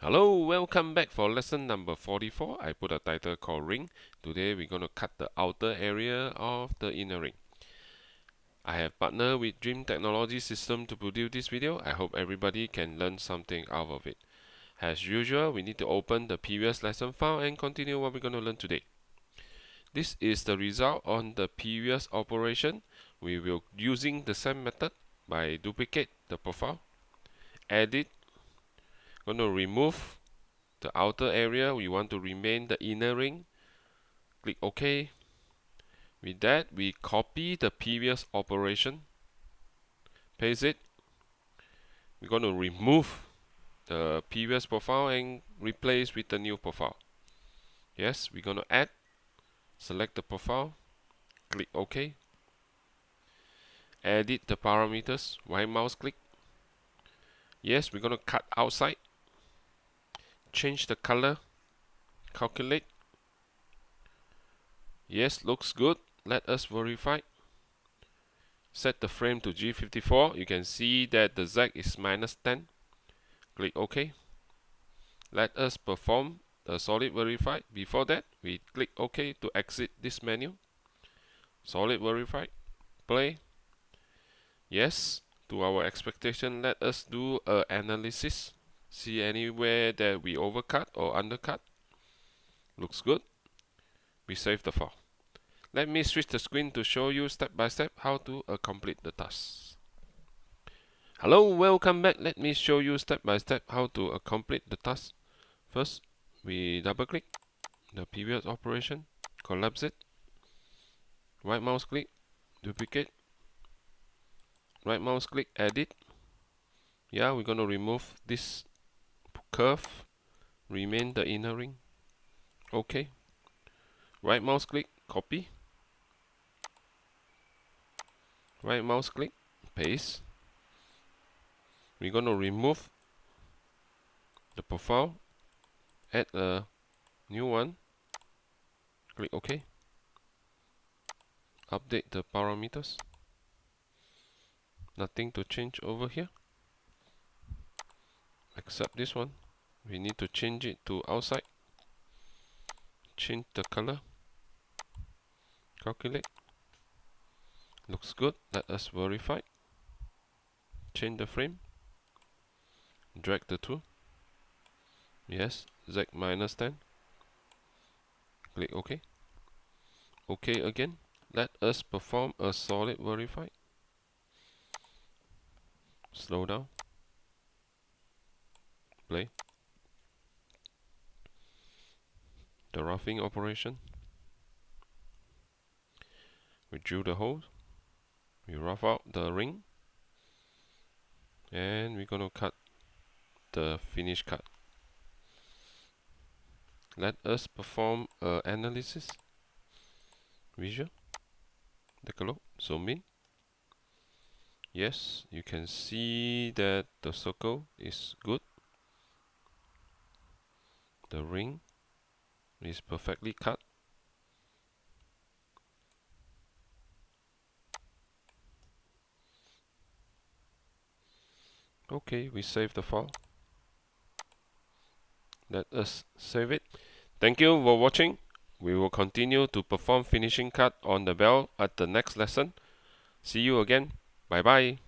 Hello, welcome back for lesson number 44. I put a title called ring. Today we're going to cut the outer area of the inner ring. I have partnered with Dream Technology System to produce this video. I hope everybody can learn something out of it. As usual, we need to open the previous lesson file and continue what we're going to learn today. This is the result on the previous operation. We will using the same method by duplicate the profile, edit, going to remove the outer area. We want to remain the inner ring. Click OK. With that, we copy the previous operation, paste it. We're going to remove the previous profile and replace with the new profile. Yes, we're going to add, select the profile, click OK. Edit the parameters, right mouse click. Yes, we're going to cut outside. Change the color, calculate. Yes, looks good. Let us verify. Set the frame to G54. You can see that the Z is -10. Click OK. Let us perform the solid verify. Before that, we click OK to exit this menu. Solid verify. Play. Yes, to our expectation, let us do an analysis. See anywhere that we overcut or undercut. Looks good. We save the file. Let me switch the screen to show you step by step how to complete the task. Hello, welcome back. Let me show you step by step how to complete the task. First, we double click the previous operation, collapse it, right mouse click, duplicate, right mouse click, edit. Yeah, we're going to remove this curve, remain the inner ring. OK. Right mouse click, copy. Right mouse click, paste. We're going to remove the profile, add a new one, click OK. Update the parameters. Nothing to change over here except this one. We need to change it to outside. Change the color, calculate. Looks good. Let us verify. Change the frame, drag the two. Yes, Z -10. Click OK. OK again. Let us perform a solid verify. Slow down. Play. The roughing operation. We drill the hole. We rough out the ring. And we're going to cut the finish cut. Let us perform an analysis. Visual. Take a look. Zoom in. Yes, you can see that the circle is good. The ring is perfectly cut. Okay, we save the file. Let us save it. Thank you for watching. We will continue to perform finishing cut on the bell at the next lesson. See you again. Bye bye.